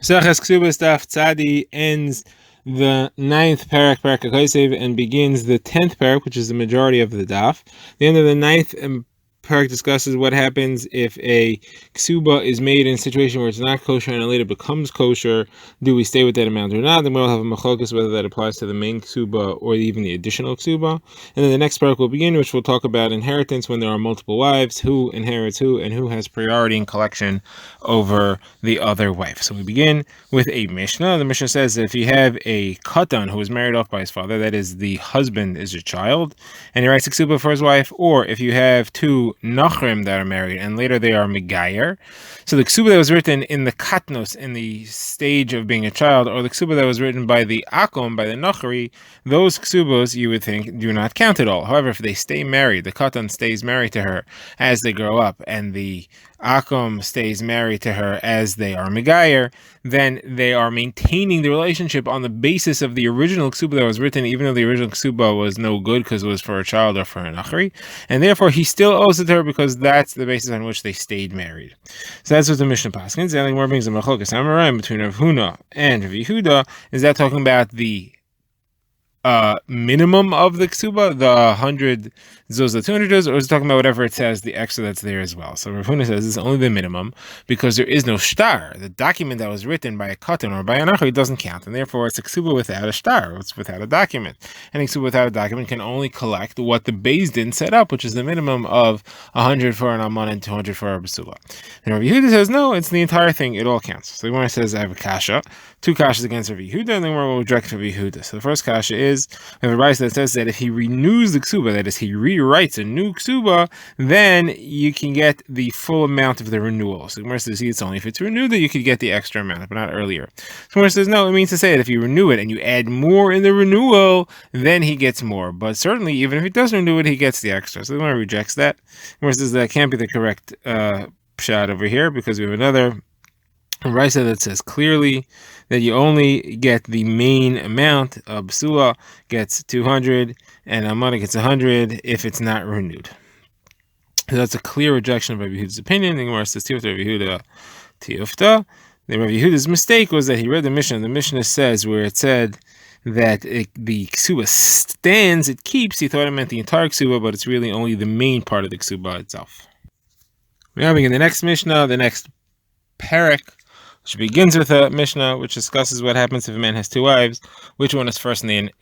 Maseches Kesubos Daf Tzadi ends the 9th parak, parak concise, and begins the 10th parak, which is the majority of the daf. The end of the 9th parak discusses what happens if a ksuba is made in a situation where it's not kosher and it later becomes kosher. Do we stay with that amount or not? Then we'll have a machlokas whether that applies to the main ksuba or even the additional ksuba. And then the next parak will begin, which will talk about inheritance when there are multiple wives, who inherits who, and who has priority in collection over the other wife. So we begin with a Mishnah. The Mishnah says that if you have a katan who was married off by his father, that is, the husband is a child, and he writes a ksuba for his wife, or if you have two nachrim that are married and later they are megayer, so the ksuba that was written in the katnos, in the stage of being a child, or the ksuba that was written by the akom, by the nachri, those ksubos you would think do not count at all. However, if they stay married, the katan stays married to her as they grow up, and the akom stays married to her as they are megayer, then they are maintaining the relationship on the basis of the original ksuba that was written, even though the original ksuba was no good because it was for a child or for an achri, and therefore he still owes it to her because that's the basis on which they stayed married. So that's what the Mishnah paskins. And more brings a machlokas Amoraim between Rav Huna and Rav Yehuda. Is that talking about the minimum of the ksuba, the 100 zuz, 200 zuz, or is it talking about whatever it says, the extra that's there as well? So Rav Huna says it's only the minimum because there is no shtar. The document that was written by a katan or by an achri doesn't count, and therefore it's a ksuba without a shtar. It's without a document. And a ksuba without a document can only collect what the beis din set up, which is the minimum of 100 for an alman and 200 for a basula. And Rav Yehuda says no, it's the entire thing. It all counts. So the Gemara says I have a kasha, two kashas against Rav Yehuda, and then we'll direct Rav Yehuda. So the first kasha is we have a brayso that says that if he renews the ksuba, that is, he rewrites a new ksuba, then you can get the full amount of the renewal. So Gemara says it's only if it's renewed that you could get the extra amount, but not earlier. So Gemara says no, it means to say that if you renew it and you add more in the renewal, then he gets more. But certainly, even if he doesn't renew it, he gets the extra. So the Gemara rejects that. Gemara says that can't be the correct pshat over here because we have another brayso that says clearly that you only get the main amount. Basula gets 200 and Almana gets 100 if it's not renewed. So that's a clear rejection of Rabbi Yehuda's opinion. The Gemara says Tifta Rabbi Yehuda Tifta. The Rabbi Yehuda's mistake was that he read the Mishnah. The Mishnah says where it said that the ksuba stands, it keeps. He thought it meant the entire ksuba, but it's really only the main part of the ksuba itself. We're having in the next Mishnah, the next parak, which begins with a Mishnah which discusses what happens if a man has two wives, which one is first in the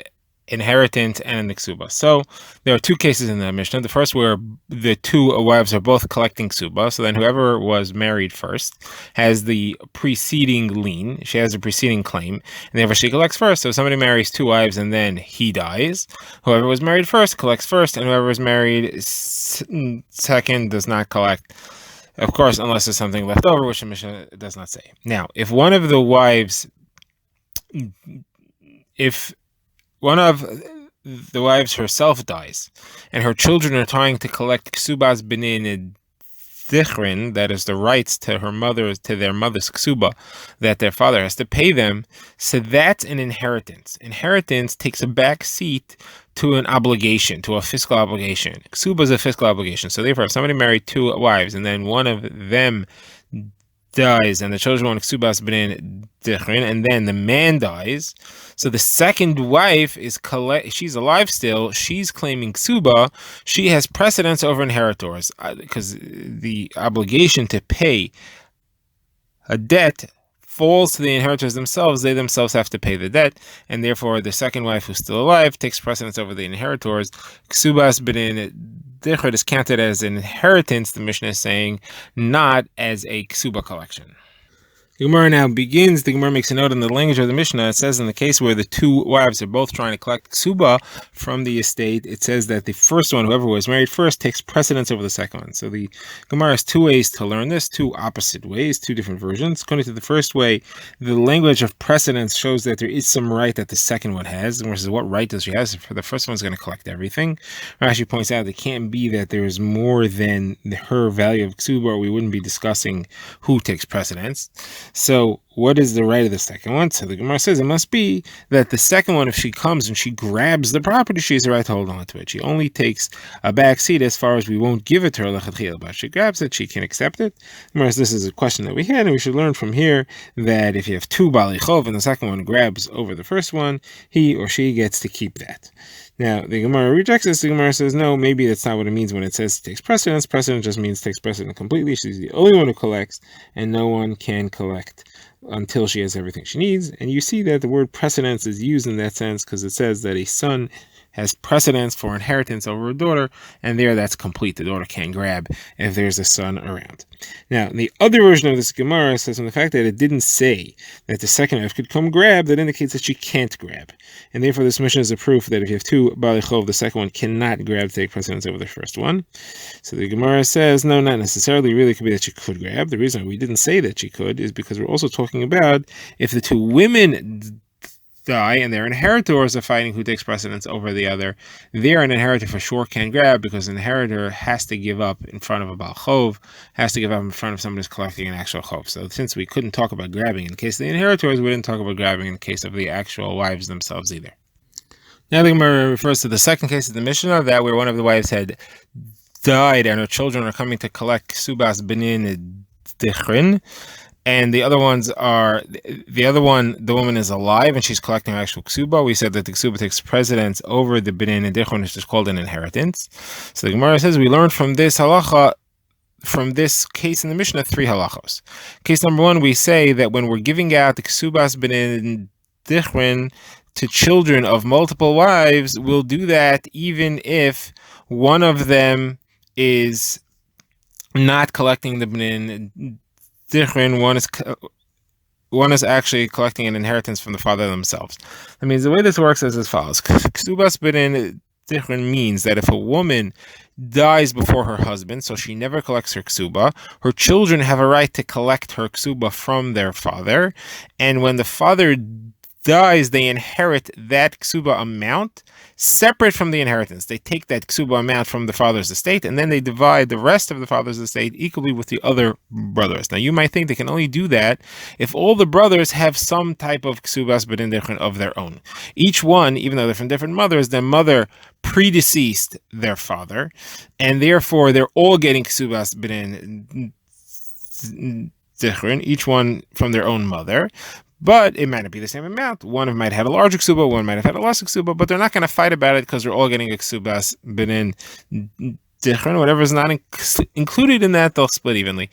inheritance and in the ksuba. So there are two cases in the Mishnah. The first where the two wives are both collecting ksuba, so then whoever was married first has the preceding lien, she has a preceding claim, and therefore she collects first. So if somebody marries two wives and then he dies, whoever was married first collects first, and whoever was married second does not collect. Of course, unless there's something left over, which the Mishnah does not say. Now, if one of the wives herself dies, and her children are trying to collect ksubas b'nei dichrin, that is the rights to their mother's ksuba that their father has to pay them, so that's an inheritance. Inheritance takes a back seat to an obligation, to a fiscal obligation. Ksuba is a fiscal obligation. So therefore, if somebody married two wives and then one of them dies and the children want ksubas b'nei dichrin, and then the man dies, so the second wife she's alive still, she's claiming ksuba, she has precedence over inheritors because the obligation to pay a debt falls to the inheritors themselves. They themselves have to pay the debt, and therefore the second wife who's still alive takes precedence over the inheritors. Ksubas b'nei dichrin is counted as an inheritance, the Mishnah is saying, not as a ksuba collection. The Gemara now begins. The Gemara makes a note in the language of the Mishnah. It says in the case where the two wives are both trying to collect ksuba from the estate, it says that the first one, whoever was married first, takes precedence over the second one. So the Gemara has two ways to learn this, two opposite ways, two different versions. According to the first way, the language of precedence shows that there is some right that the second one has. The Gemara says, what right does she have? For the first one's going to collect everything. Rashi points out it can't be that there is more than her value of ksuba, or we wouldn't be discussing who takes precedence. So what is the right of the second one? So the Gemara says it must be that the second one, if she comes and she grabs the property, she has the right to hold on to it. She only takes a back seat as far as we won't give it to her lechatchila, but she grabs it, she can accept it. Whereas this is a question that we had, and we should learn from here that if you have two bali chov and the second one grabs over the first one, he or she gets to keep that. Now, the Gemara rejects this. The Gemara says, no, maybe that's not what it means when it says takes precedence. Precedence just means takes precedence completely. She's the only one who collects, and no one can collect until she has everything she needs. And you see that the word precedence is used in that sense because it says that a son has precedence for inheritance over a daughter, and there that's complete. The daughter can't grab if there's a son around. Now, the other version of this Gemara says from the fact that it didn't say that the second wife could come grab, that indicates that she can't grab. And therefore this mission is a proof that if you have two Bali Chov, the second one cannot grab to take precedence over the first one. So the Gemara says, no, not necessarily. Really, it could be that she could grab. The reason we didn't say that she could is because we're also talking about if the two women die and their inheritors are fighting who takes precedence over the other, there an inheritor for sure can grab, because an inheritor has to give up in front of a Baal Chov, has to give up in front of someone who's collecting an actual Chov. So since we couldn't talk about grabbing in the case of the inheritors, we didn't talk about grabbing in the case of the actual wives themselves either. Now the Gemara refers to the second case of the Mishnah, that where one of the wives had died and her children are coming to collect Kesubos Benin Dichrin. And the other ones are, the woman is alive and she's collecting her actual ksuba. We said that the ksuba takes precedence over the binin and dichron, which is called an inheritance. So the Gemara says we learned from this halacha, from this case in the Mishnah, 3 halachos. Case number 1, we say that when we're giving out the ksubas binin and dichron to children of multiple wives, we'll do that even if one of them is not collecting the binin Dichrin, one is actually collecting an inheritance from the father themselves. That means the way this works is as follows. Kesubos Benin Dichrin means that if a woman dies before her husband, so she never collects her ksuba, her children have a right to collect her ksuba from their father, and when the father dies, they inherit that ksuba amount separate from the inheritance. They take that ksuba amount from the father's estate, and then they divide the rest of the father's estate equally with the other brothers. Now, you might think they can only do that if all the brothers have some type of ksubas b'din dichron of their own. Each one, even though they're from different mothers, their mother predeceased their father, and therefore they're all getting ksubas b'din dichron, each one from their own mother. But it might not be the same amount. One might have a larger ksuba, one might have had a less ksuba, but they're not going to fight about it because they're all getting a ksubas b'nin dichron. Whatever is not included in that, they'll split evenly.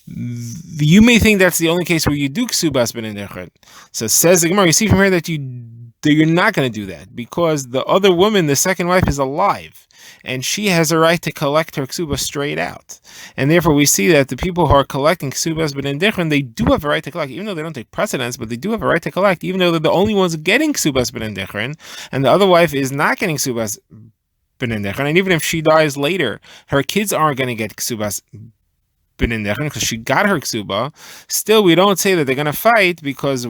You may think that's the only case where you do ksubas b'nin dichron. So says the Gemara, you see from here that you're not going to do that because the other woman, the second wife, is alive, and she has a right to collect her ksuba straight out. And therefore we see that the people who are collecting ksubas b'nin dichron, they do have a right to collect, even though they don't take precedence, but they do have a right to collect, even though they're the only ones getting ksubas b'nin dichron, and the other wife is not getting ksubas b'nin dichron. And even if she dies later, her kids aren't going to get ksubas b'nin dichron because she got her ksuba. Still, we don't say that they're going to fight because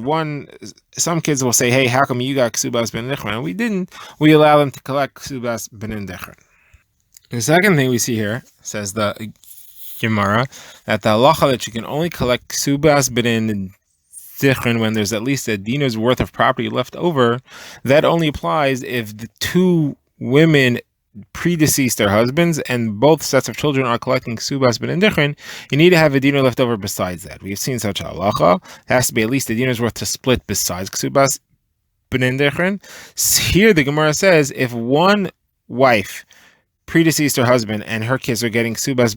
some kids will say, hey, how come you got ksubas b'nin dichron and we didn't? We allow them to collect ksubas b'nin dichron. The second thing we see here, says the Gemara, that the halacha that you can only collect ksubas b'din dichron when there's at least a dinar's worth of property left over, that only applies if the two women predeceased their husbands and both sets of children are collecting ksubas b'din dichron. You need to have a dinar left over besides that. We've seen such a halacha. It has to be at least a dinar's worth to split besides ksubas b'din dichron. Here the Gemara says if one wife predeceased her husband and her kids are getting ksubas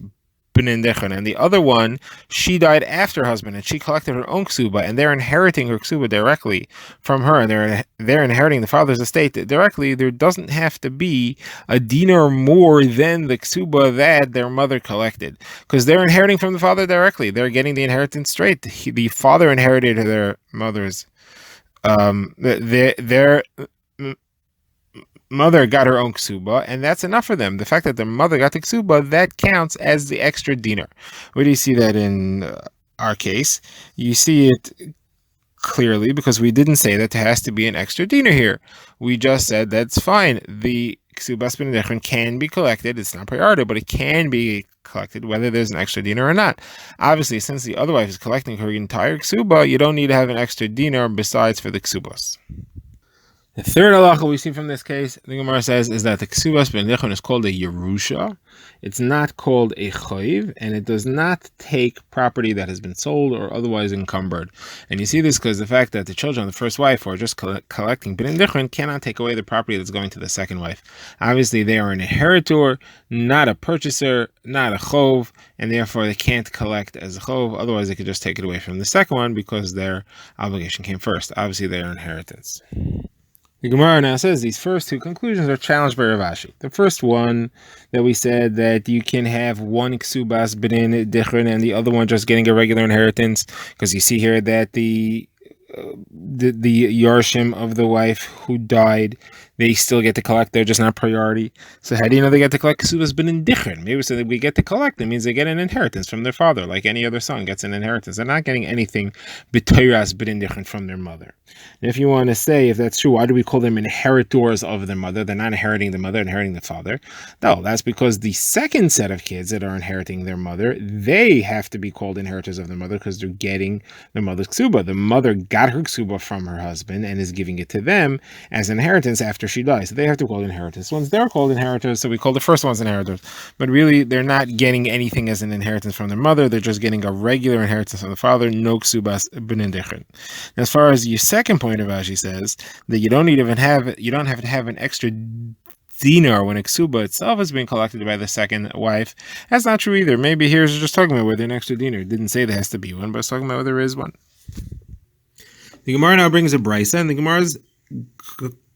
b'din dichron, and the other one, she died after her husband and she collected her own ksuba, and they're inheriting her ksuba directly from her, and they're inheriting the father's estate directly, there doesn't have to be a dinar more than the ksuba that their mother collected, because they're inheriting from the father directly. They're getting the inheritance straight. The father inherited their mother's their mother got her own ksuba, and that's enough for them. The fact that their mother got the ksuba, that counts as the extra dinar. Where do you see that in our case? You see it clearly because we didn't say that there has to be an extra dinar here. We just said that's fine. The Kesubos ben Dichrin can be collected. It's not priority, but it can be collected whether there's an extra dinar or not. Obviously, since the other wife is collecting her entire ksuba, you don't need to have an extra dinar besides for the ksubos. The third halacha we see from this case, the Gemara says, is that the Kesubos ben Dichrin is called a Yerusha. It's not called a Choiv, and it does not take property that has been sold or otherwise encumbered. And you see this because the fact that the children of the first wife who are just collecting ben Dichrin cannot take away the property that's going to the second wife. Obviously, they are an inheritor, not a purchaser, not a Chov, and therefore they can't collect as a Chov. Otherwise, they could just take it away from the second one because their obligation came first. Obviously, they are inheritance. The Gemara now says these first two conclusions are challenged by Rav Ashi. The first one that we said that you can have one Kesubos ben Dichrin and the other one just getting a regular inheritance, because you see here that the Yarshim of the wife who died, they still get to collect. They're just not priority. So how do you know they get to collect Kesubos ben Dichrin? Maybe so that we get to collect. That means they get an inheritance from their father, like any other son gets an inheritance. They're not getting anything b'toras ben Dichrin from their mother. And if you want to say if that's true, why do we call them inheritors of their mother? They're not inheriting the mother, inheriting the father. No, that's because the second set of kids that are inheriting their mother, they have to be called inheritors of their mother because they're getting their mother's ksuba. The mother got her ksuba from her husband and is giving it to them as inheritance after she dies. So they have to call inheritors. Once they're called inheritors, so we call the first ones inheritors. But really, they're not getting anything as an inheritance from their mother. They're just getting a regular inheritance from the father, no ksubas ben Dichrin. As far as your second point of Ashi says that you don't have to have an extra dinar when a ksuba itself is being collected by the second wife. That's not true either. Maybe here's just talking about whether an extra dinar. It didn't say there has to be one, but it's talking about whether there is one. The Gemara now brings a brisa, and the Gemara is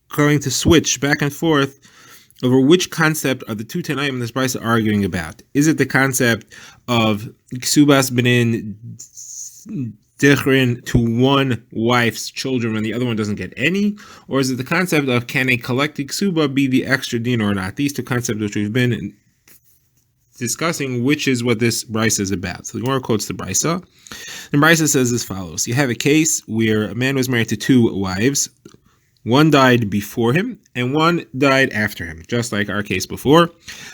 going to switch back and forth over which concept are the two Tanaim in this brisa arguing about. Is it the concept of Kesubos ben Dichrin to one wife's children when the other one doesn't get any? Or is it the concept of can a collected ksuba be the extra dinar or not? These two concepts which we've been discussing, which is what this brisa is about. So the Gemara quotes the brisa. The brisa says as follows. You have a case where a man was married to two wives. One died before him, and one died after him, just like our case before.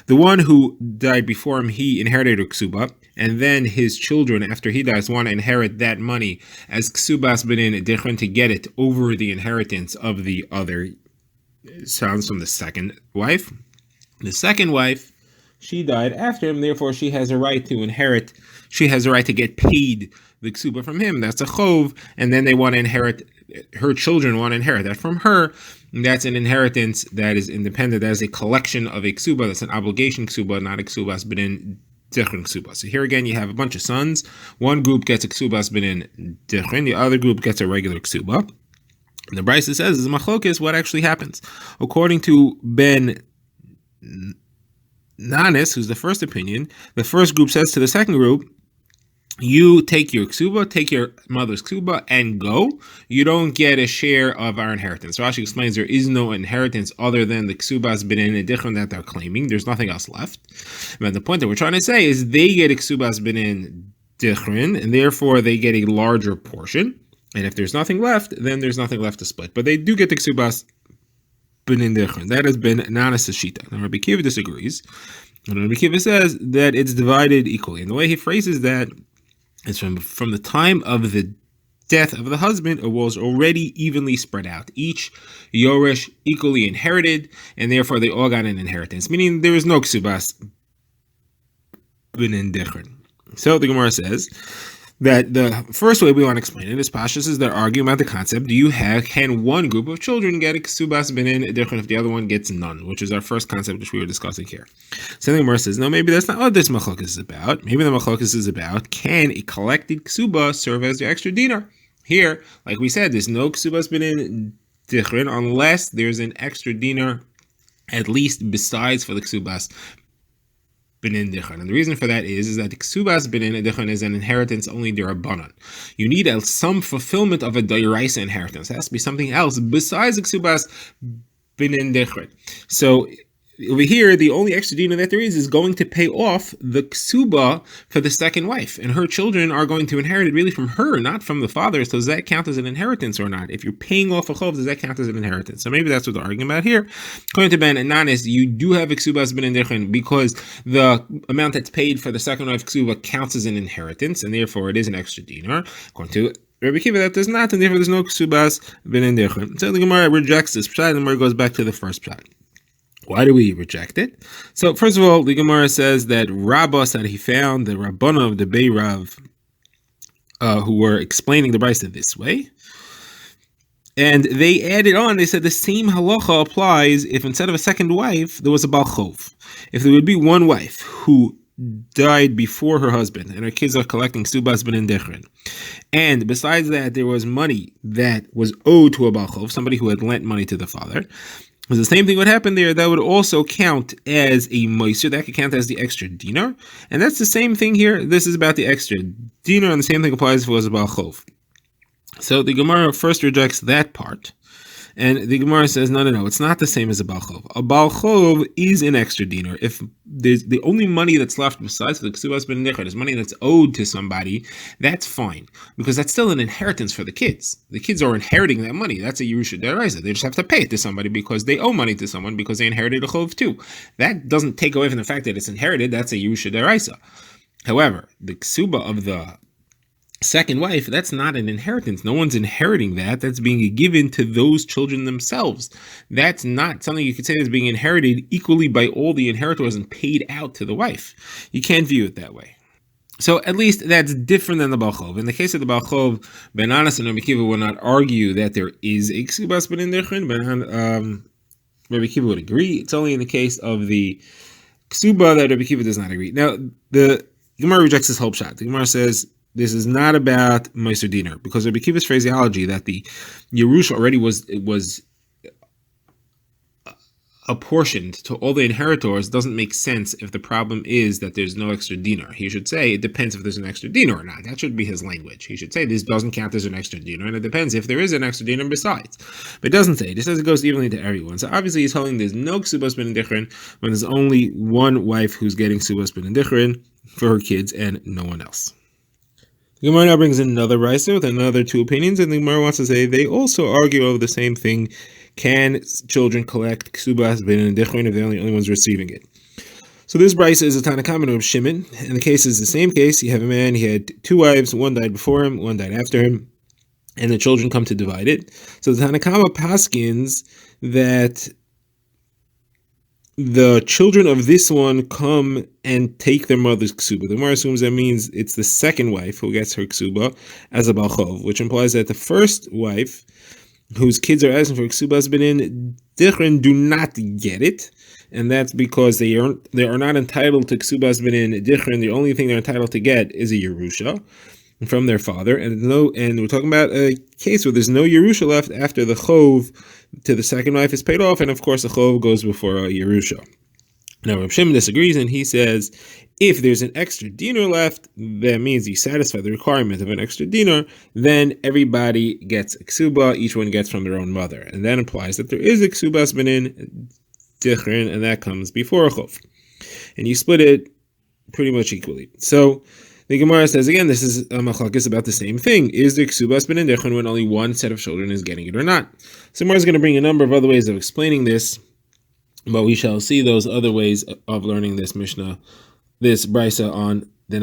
The one who died before him, he inherited a ksuba, and then his children, after he dies, want to inherit that money as Kesubos ben Dichrin to get it over the inheritance of the other sons from the second wife. The second wife, she died after him, therefore she has a right to inherit. She has a right to get paid the ksuba from him. That's a chov, and then they want to inherit. Her children want to inherit that from her. And that's an inheritance that is independent. That is a collection of a ksuba. That's an obligation ksuba, not a Kesubos ben Dichrin ksuba. So here again, you have a bunch of sons. One group gets a Kesubos ben Dichrin. The other group gets a regular ksuba. And the brisa says, is machlokes what actually happens. According to Ben Nanis, who's the first opinion, the first group says to the second group, you take your ksuba, take your mother's ksuba, and go. You don't get a share of our inheritance. Rashi explains there is no inheritance other than the Kesubos ben Dichrin that they're claiming. There's nothing else left. But the point that we're trying to say is they get a Kesubos ben Dichrin, and therefore they get a larger portion. And if there's nothing left, then there's nothing left to split. But they do get the Kesubos ben Dichrin. That has been Nanas' shita. Now Rabbi Kiva disagrees. And Rabbi Kiva says that it's divided equally. And the way he phrases that is from the time of the death of the husband, it was already evenly spread out. Each Yoresh equally inherited, and therefore they all got an inheritance, meaning there is no Kesubos ben Dichrin. So the Gemara says that the first way we want to explain it is Pashas is they're arguing about the concept, can one group of children get a Kesubos ben Dichrin if the other one gets none, which is our first concept which we were discussing here. So the Gemara says, no, maybe that's not what this machlokes is about. Maybe the machlokes is about, can a collected ksuba serve as the extra dinar? Here, like we said, there's no Kesubos ben Dichrin unless there's an extra dinar, at least besides for the Kesubos ben Dichrin. And the reason for that is that the Kesubos ben Dichrin is an inheritance only derabanan. You need some fulfillment of a d'oraisa inheritance. It has to be something else besides the Kesubos ben Dichrin. So over here, the only extra dina that there is going to pay off the ksuba for the second wife, and her children are going to inherit it really from her, not from the father. So does that count as an inheritance or not? If you're paying off a chov, does that count as an inheritance? So maybe that's what they're arguing about here. According to Ben and Nanis, you do have ksubas ben indichin because the amount that's paid for the second wife ksuba counts as an inheritance, and therefore it is an extra dinar. According to Rabbi Kiva, that does not, and therefore there's no ksubas ben indichin. So the Gemara rejects this pshat, and the Gemara goes back to the first pshat. Why do we reject it? So first of all, the Gemara says that Rabbos that he found, the Rabbana of the Beirav, who were explaining the Brisa this way, and they added on, they said the same halacha applies if instead of a second wife, there was a Baal Chov. If there would be one wife who died before her husband, and her kids are collecting subas ben indechrin, and besides that, there was money that was owed to a Baal Chov, somebody who had lent money to the father, the same thing would happen there. That would also count as a moiser. That could count as the extra dinar. And that's the same thing here. This is about the extra dinar, and the same thing applies if it was a Baal Chov. So the Gemara first rejects that part. And the Gemara says, no, it's not the same as a Baal Chov. A Baal Chov is an extra dinar. If there's the only money that's left besides the Kesubos Daf is money that's owed to somebody, that's fine. Because that's still an inheritance for the kids. The kids are inheriting that money. That's a Yerusha Deraisa. They just have to pay it to somebody because they owe money to someone because they inherited a Chov too. That doesn't take away from the fact that it's inherited. That's a Yerusha Deraisa. However, the Ksuba of the second wife, that's not an inheritance. No one's inheriting that. That's being given to those children themselves. That's not something you could say is being inherited equally by all the inheritors and paid out to the wife. You can't view it that way. So at least that's different than the Baal Chov. In the case of the Baal Chov, Ben Anas and Rabbi Kiva will not argue that there is a Kesubos ben indichin. Rabbi Kiva would agree. It's only in the case of the Ksuba that Rabbi Kiva does not agree. Now, the Gemara rejects this whole shot. The Gemara says, this is not about Meiser Dinar, because Rabbi Kiva's phraseology that the Yerusha already was apportioned to all the inheritors doesn't make sense if the problem is that there's no extra dinar. He should say it depends if there's an extra dinar or not. That should be his language. He should say this doesn't count as an extra dinar, and it depends if there is an extra dinar besides. But it doesn't say. It says it goes evenly to everyone. So obviously he's telling there's no Kesubos ben indichin when there's only one wife who's getting Kesubos ben indichin for her kids and no one else. The Gemara now brings in another brisa with another two opinions, and the Gemara wants to say they also argue over the same thing. Can children collect Kesubos ben indichin if they're the only ones receiving it? So this brisa is a Tanakh of Shimon, and the case is the same case. You have a man, he had two wives, one died before him, one died after him, and the children come to divide it. So the Tanakh paskins that the children of this one come and take their mother's ksuba. The Gemara assumes that means it's the second wife who gets her ksuba as a Baal Chov, which implies that the first wife, whose kids are asking for ksubas ben indichin, do not get it, and that's because they are not entitled to ksubas ben indichin. The only thing they're entitled to get is a Yerusha from their father, and we're talking about a case where there's no Yerusha left after the chov to the second wife is paid off, and of course the chov goes before a Yerusha. Now Reb Shimon disagrees, and he says if there's an extra dinar left, that means you satisfy the requirement of an extra dinar, then everybody gets a ksuba, each one gets from their own mother, and that implies that there is a ksubas ben indichin, and that comes before a chov, and you split it pretty much equally. So the Gemara says again, this is a machlokes about the same thing. Is the Kesubos ben indichin when only one set of children is getting it or not? So Gemara is going to bring a number of other ways of explaining this, but we shall see those other ways of learning this Mishnah, this brisa on